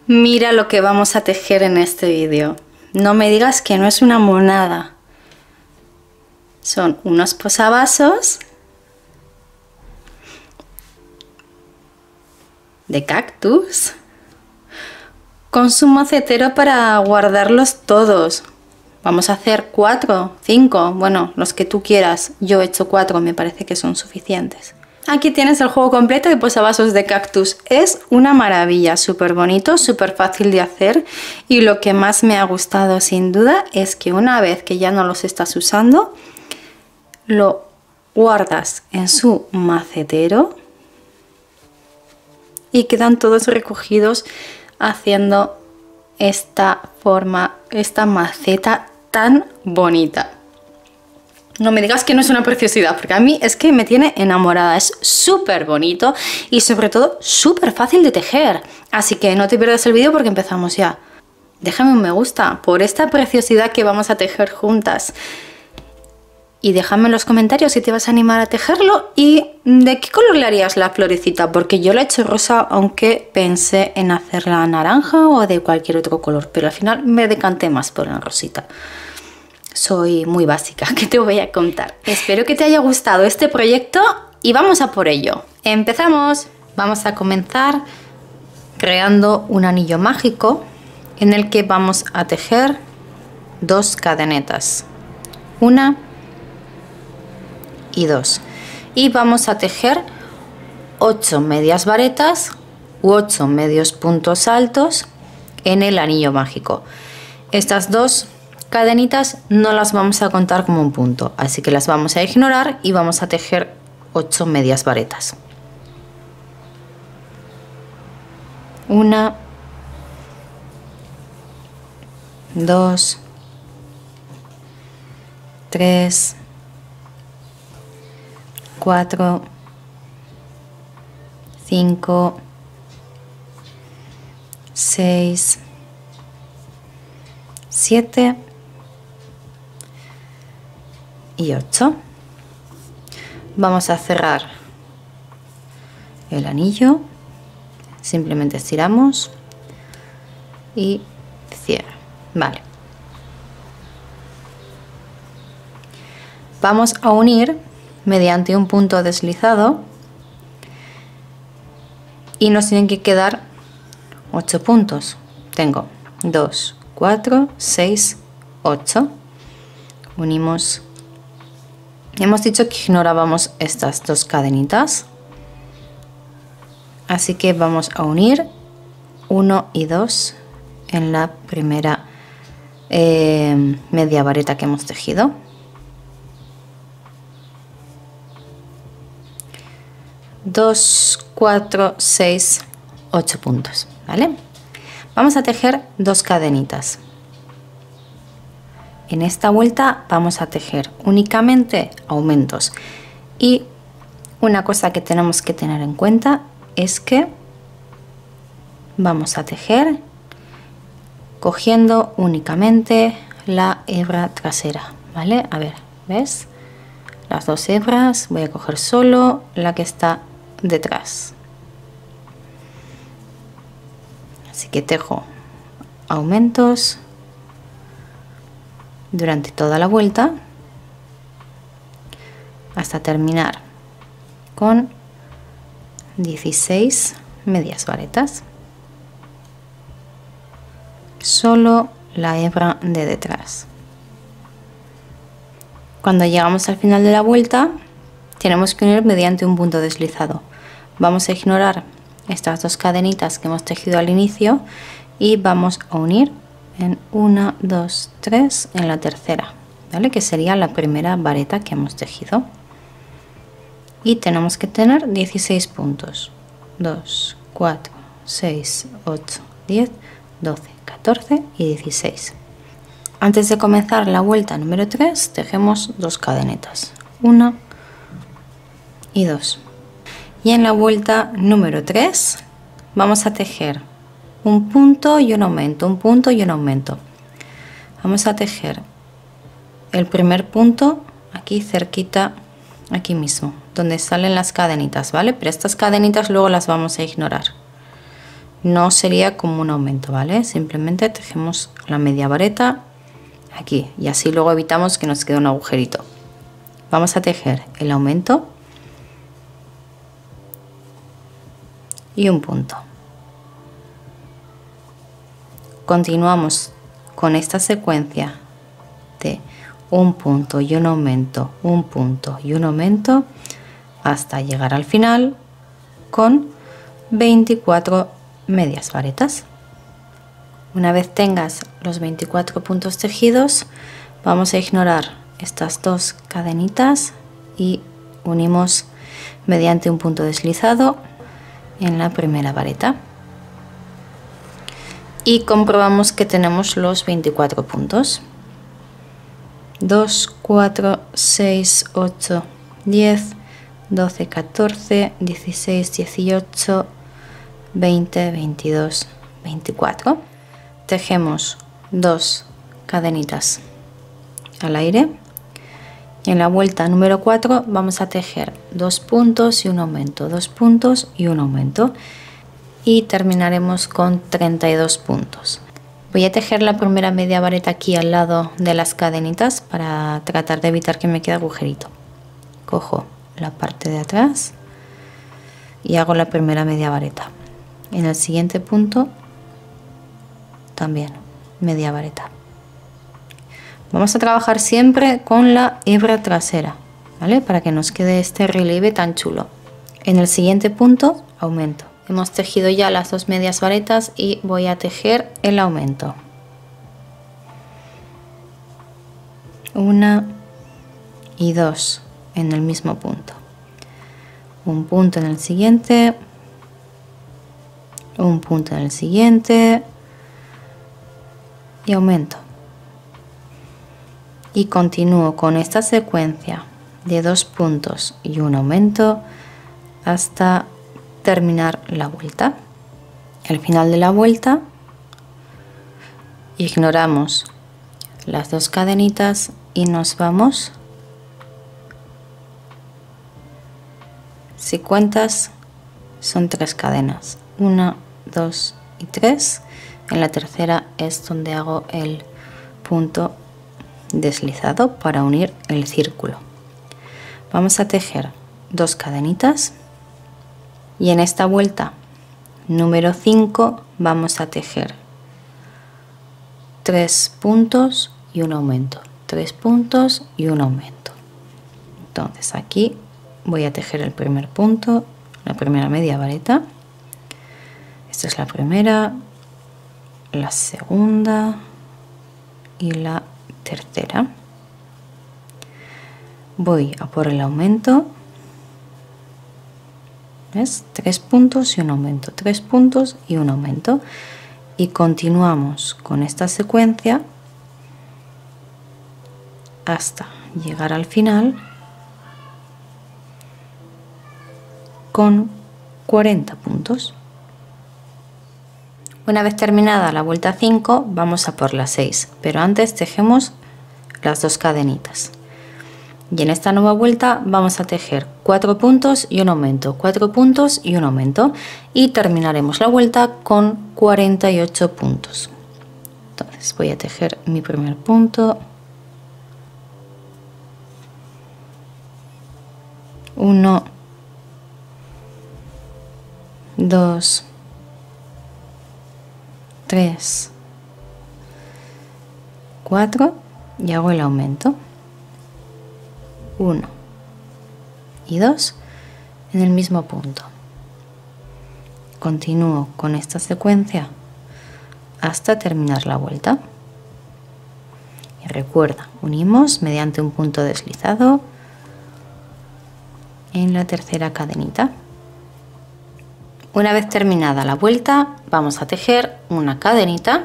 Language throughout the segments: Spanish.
Mira lo que vamos a tejer en este vídeo. No me digas que no es una monada. Son unos posavasos de cactus con su macetero para guardarlos todos. Vamos a hacer 4, 5, bueno, los que tú quieras. Yo he hecho 4, me parece que son suficientes. Aquí tienes el juego completo de posavasos de cactus. Es una maravilla, súper bonito, súper fácil de hacer. Y lo que más me ha gustado sin duda es que una vez que ya no los estás usando, lo guardas en su macetero y quedan todos recogidos haciendo esta forma, esta maceta tan bonita. No me digas que no es una preciosidad, porque a mí es que me tiene enamorada. Es súper bonito y sobre todo súper fácil de tejer. Así que no te pierdas el vídeo porque empezamos ya. Déjame un me gusta por esta preciosidad que vamos a tejer juntas. Y déjame en los comentarios si te vas a animar a tejerlo y de qué color le harías la florecita, porque yo la he hecho rosa, aunque pensé en hacerla naranja o de cualquier otro color, pero al final me decanté más por la rosita. Soy muy básica, ¿qué te voy a contar? Espero que te haya gustado este proyecto y vamos a por ello. ¡Empezamos! Vamos a comenzar creando un anillo mágico en el que vamos a tejer 2 cadenetas. Una y 2. Y vamos a tejer 8 medias varetas u 8 medios puntos altos en el anillo mágico. Estas 2 cadenitas no las vamos a contar como un punto, así que las vamos a ignorar y vamos a tejer 8 medias varetas. 1, 2, 3, 4, 5, 6, 7 y 8. Vamos a cerrar el anillo, simplemente estiramos y cierra. Vale. Vamos a unir mediante un punto deslizado y nos tienen que quedar 8 puntos. Tengo 2, 4, 6, 8. Unimos. Hemos dicho que ignorábamos estas 2 cadenitas, así que vamos a unir 1 y 2 en la primera media vareta que hemos tejido. 2, 4, 6, 8 puntos, ¿vale? Vamos a tejer 2 cadenitas. En esta vuelta vamos a tejer únicamente aumentos. Y una cosa que tenemos que tener en cuenta es que vamos a tejer cogiendo únicamente la hebra trasera, ¿vale? A ver, ¿ves? Las 2 hebras, voy a coger solo la que está detrás. Así que tejo aumentos durante toda la vuelta hasta terminar con 16 medias varetas. Solo la hebra de detrás. Cuando llegamos al final de la vuelta tenemos que unir mediante un punto deslizado. Vamos a ignorar estas 2 cadenitas que hemos tejido al inicio y vamos a unir en 1, 2, 3 en la tercera, ¿vale? Que sería la primera vareta que hemos tejido. Y tenemos que tener 16 puntos. 2, 4, 6, 8, 10, 12, 14 y 16. Antes de comenzar la vuelta número 3 tejemos 2 cadenetas, 1 y 2. Y en la vuelta número 3 vamos a tejer un punto y un aumento, un punto y un aumento. Vamos a tejer el primer punto aquí cerquita, aquí mismo, donde salen las cadenitas, ¿vale? Pero estas cadenitas luego las vamos a ignorar. no sería como un aumento, ¿vale? Simplemente tejemos la media vareta aquí y así luego evitamos que nos quede un agujerito. Vamos a tejer el aumento y un punto. Continuamos con esta secuencia de un punto y un aumento, un punto y un aumento hasta llegar al final con 24 medias varetas. Una vez tengas los 24 puntos tejidos, vamos a ignorar estas dos cadenitas y unimos mediante un punto deslizado en la primera vareta y comprobamos que tenemos los 24 puntos. 2, 4, 6, 8, 10, 12, 14, 16, 18, 20, 22, 24. Tejemos dos cadenitas al aire y en la vuelta número 4 vamos a tejer 2 puntos y un aumento, 2 puntos y un aumento y terminaremos con 32 puntos. Voy a tejer la primera media vareta aquí al lado de las cadenitas para tratar de evitar que me quede agujerito. Cojo la parte de atrás y hago la primera media vareta. En el siguiente punto también media vareta. Vamos a trabajar siempre con la hebra trasera, ¿vale? Para que nos quede este relieve tan chulo. En el siguiente punto aumento. Hemos tejido ya las dos medias varetas y voy a tejer el aumento. Una y dos en el mismo punto. Un punto en el siguiente. Un punto en el siguiente. Y aumento. Y continúo con esta secuencia de 2 puntos y un aumento hasta terminar la vuelta. Al final de la vuelta ignoramos las dos cadenitas y nos vamos, si cuentas son 3 cadenas, 1, 2 y 3. En la tercera es donde hago el punto deslizado para unir el círculo. Vamos a tejer 2 cadenitas y en esta vuelta número 5 vamos a tejer 3 puntos y un aumento, 3 puntos y un aumento. Entonces aquí voy a tejer el primer punto, la primera media vareta. Esta es la primera, la segunda y la tercera. Voy a por el aumento. ¿Ves? 3 puntos y un aumento, 3 puntos y un aumento. Y continuamos con esta secuencia hasta llegar al final con 40 puntos. Una vez terminada la vuelta 5 vamos a por la 6, pero antes tejemos las 2 cadenitas. Y en esta nueva vuelta vamos a tejer 4 puntos y un aumento, 4 puntos y un aumento y terminaremos la vuelta con 48 puntos. Entonces voy a tejer mi primer punto, 1, 2, 3, 4 y hago el aumento. 1 y 2 en el mismo punto. Continúo con esta secuencia hasta terminar la vuelta. Y recuerda, unimos mediante un punto deslizado en la tercera cadenita. Una vez terminada la vuelta, vamos a tejer una cadenita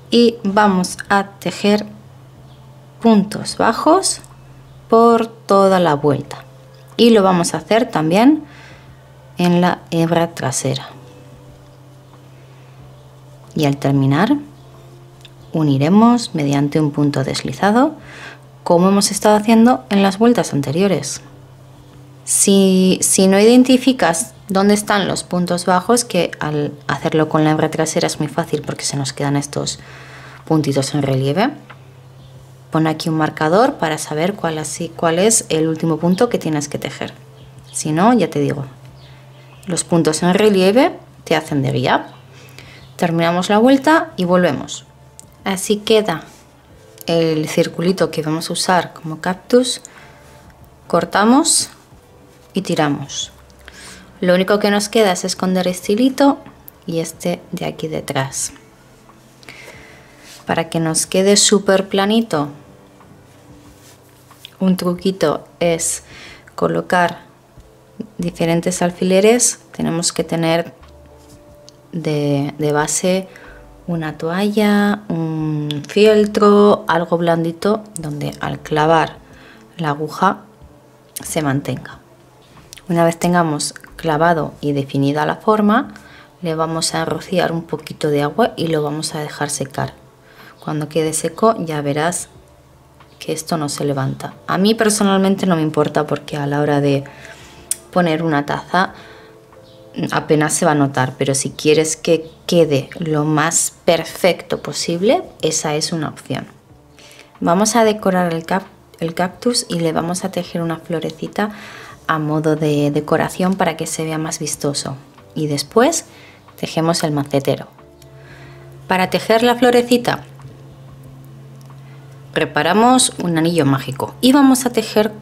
y vamos a tejer puntos bajos por toda la vuelta y lo vamos a hacer también en la hebra trasera. Y al terminar uniremos mediante un punto deslizado como hemos estado haciendo en las vueltas anteriores. Si no identificas dónde están los puntos bajos, que al hacerlo con la hebra trasera es muy fácil porque se nos quedan estos puntitos en relieve, pon aquí un marcador para saber cuál es el último punto que tienes que tejer. Si no, ya te digo, los puntos en relieve te hacen de guía. Terminamos la vuelta y volvemos. Así queda el circulito que vamos a usar como cactus. Cortamos y tiramos. Lo único que nos queda es esconder este hilito y este de aquí detrás. Para que nos quede súper planito, un truquito es colocar diferentes alfileres. Tenemos que tener de base una toalla, un fieltro, algo blandito donde al clavar la aguja se mantenga. Una vez tengamos clavado y definida la forma, le vamos a rociar un poquito de agua y lo vamos a dejar secar. Cuando quede seco ya verás que esto no se levanta. A mí personalmente no me importa porque a la hora de poner una taza apenas se va a notar, pero si quieres que quede lo más perfecto posible, esa es una opción. Vamos a decorar el cactus y le vamos a tejer una florecita a modo de decoración para que se vea más vistoso, y después tejemos el macetero. Para tejer la florecita preparamos un anillo mágico y vamos a tejer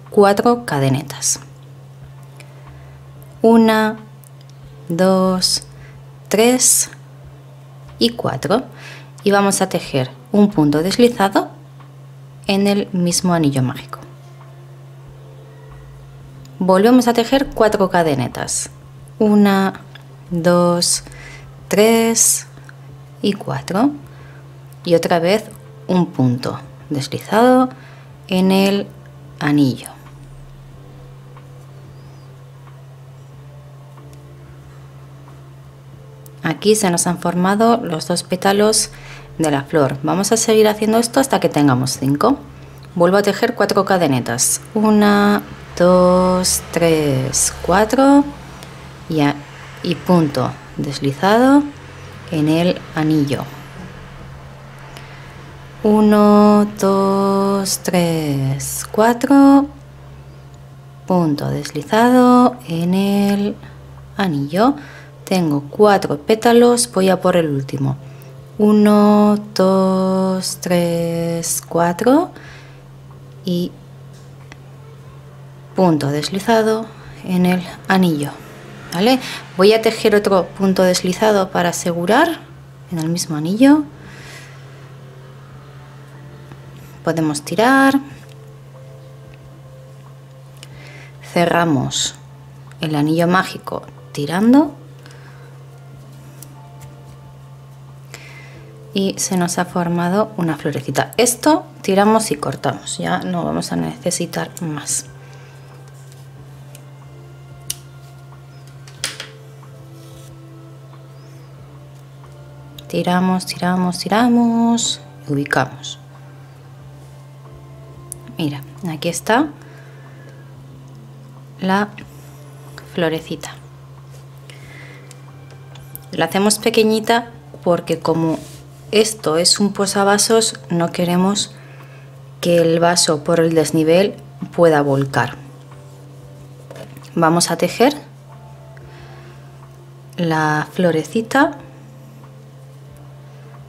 4 cadenetas. 1, 2, 3 y 4, y vamos a tejer un punto deslizado en el mismo anillo mágico. Volvemos a tejer 4 cadenetas. 1, 2, 3 y 4, y otra vez un punto deslizado en el anillo. Aquí se nos han formado los 2 pétalos de la flor. Vamos a seguir haciendo esto hasta que tengamos 5. Vuelvo a tejer 4 cadenetas. 1, 2, 3, 4 y punto deslizado en el anillo. 1, 2, 3, 4, punto deslizado en el anillo. Tengo 4 pétalos, voy a por el último. 1, 2, 3, 4 y punto deslizado en el anillo. ¿Vale? Voy a tejer otro punto deslizado para asegurar en el mismo anillo. Podemos tirar. Cerramos el anillo mágico tirando. Y se nos ha formado una florecita. Esto tiramos y cortamos, ya no vamos a necesitar más. Tiramos, tiramos, tiramos y ubicamos. Mira, aquí está la florecita. La hacemos pequeñita porque como esto es un posavasos, no queremos que el vaso por el desnivel pueda volcar. Vamos a tejer la florecita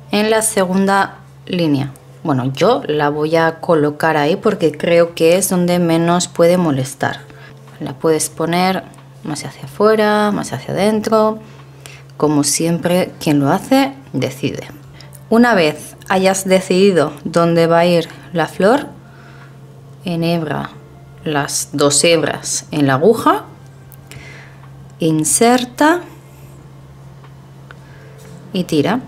en la segunda línea. Bueno, yo la voy a colocar ahí porque creo que es donde menos puede molestar. La puedes poner más hacia afuera, más hacia adentro. Como siempre, quien lo hace decide. Una vez hayas decidido dónde va a ir la flor, enhebra las 2 hebras en la aguja, inserta y tira.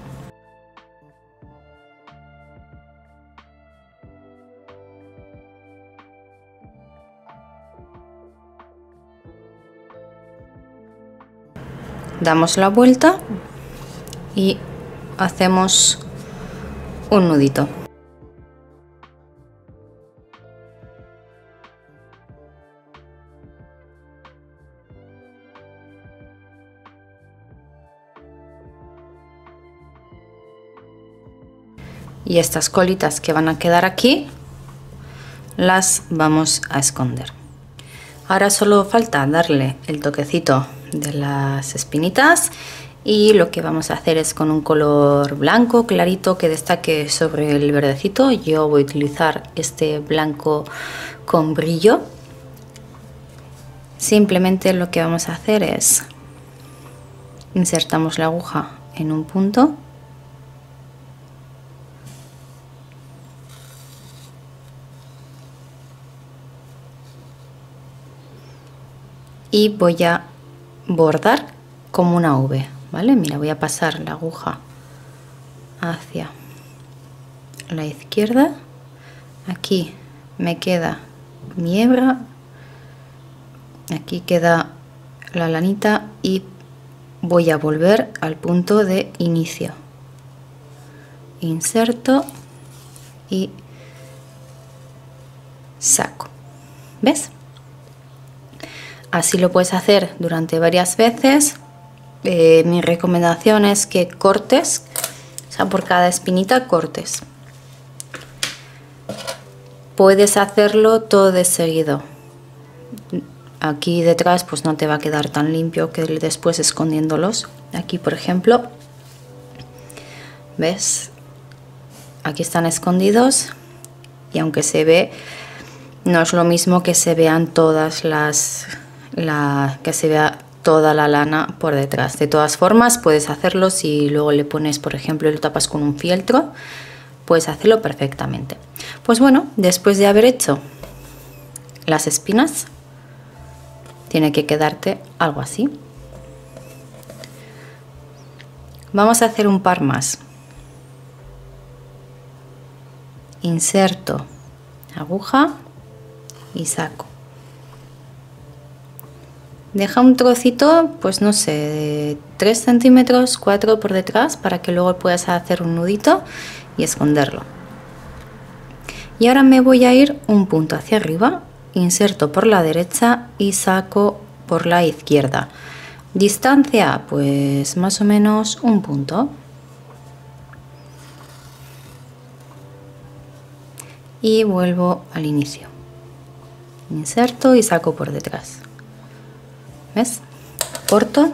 Damos la vuelta y hacemos un nudito. Y estas colitas que van a quedar aquí las vamos a esconder. Ahora solo falta darle el toquecito de las espinitas y lo que vamos a hacer es con un color blanco clarito que destaque sobre el verdecito. Yo voy a utilizar este blanco con brillo. Simplemente lo que vamos a hacer es insertamos la aguja en un punto y voy a bordar como una V, ¿vale? Mira, voy a pasar la aguja hacia la izquierda, aquí me queda mi hebra, aquí queda la lanita y voy a volver al punto de inicio, inserto y saco, ¿ves? Así lo puedes hacer durante varias veces. Mi recomendación es que cortes, o sea, por cada espinita cortes. Puedes hacerlo todo de seguido. Aquí detrás pues no te va a quedar tan limpio que después escondiéndolos. Aquí por ejemplo, ¿ves? Aquí están escondidos y aunque se ve, no es lo mismo que se vean todas que se vea toda la lana por detrás. De todas formas puedes hacerlo si luego le pones, por ejemplo, y lo tapas con un fieltro, puedes hacerlo perfectamente. Pues bueno, después de haber hecho las espinas, tiene que quedarte algo así. Vamos a hacer un par más. Inserto aguja y saco. Deja un trocito, pues no sé, de 3 centímetros, 4 por detrás, para que luego puedas hacer un nudito y esconderlo. Y ahora me voy a ir un punto hacia arriba, inserto por la derecha y saco por la izquierda. Distancia, pues más o menos un punto. Y vuelvo al inicio. Inserto y saco por detrás. ¿Ves? Corto.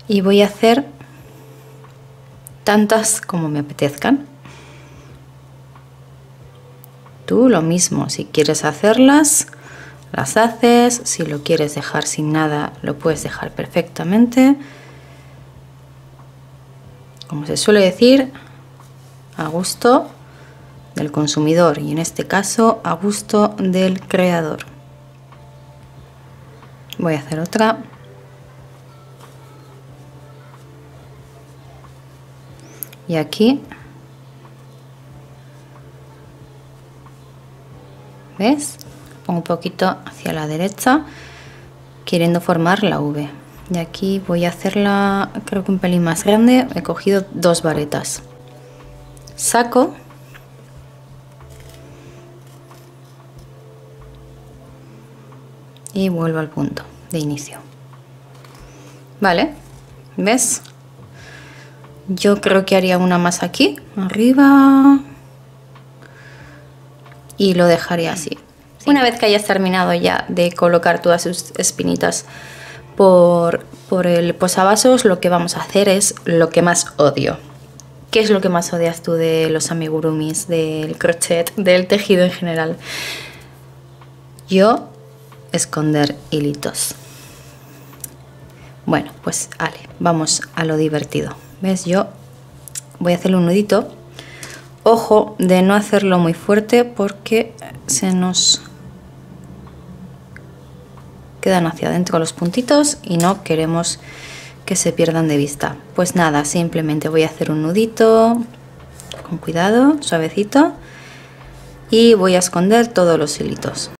Y voy a hacer tantas como me apetezcan. Tú lo mismo, si quieres hacerlas, las haces. Si lo quieres dejar sin nada, lo puedes dejar perfectamente. Como se suele decir, a gusto del consumidor y en este caso a gusto del creador. Voy a hacer otra. Y aquí, ¿ves? Pongo un poquito hacia la derecha, queriendo formar la V. Y aquí voy a hacerla, creo que un pelín más grande. He cogido 2 varetas. Saco. Y vuelvo al punto de inicio. Vale, ¿ves? Yo creo que haría una más aquí, arriba. Y lo dejaría así. Sí. Una vez que hayas terminado ya de colocar todas sus espinitas por el posavasos, lo que vamos a hacer es lo que más odio. ¿Qué es lo que más odias tú de los amigurumis, del crochet, del tejido en general? Yo, esconder hilitos. Bueno, pues vale, vamos a lo divertido. ¿Ves? Yo voy a hacerle un nudito. Ojo de no hacerlo muy fuerte porque se nos quedan hacia adentro los puntitos y no queremos que se pierdan de vista. Pues nada, simplemente voy a hacer un nudito con cuidado, suavecito, y voy a esconder todos los hilitos.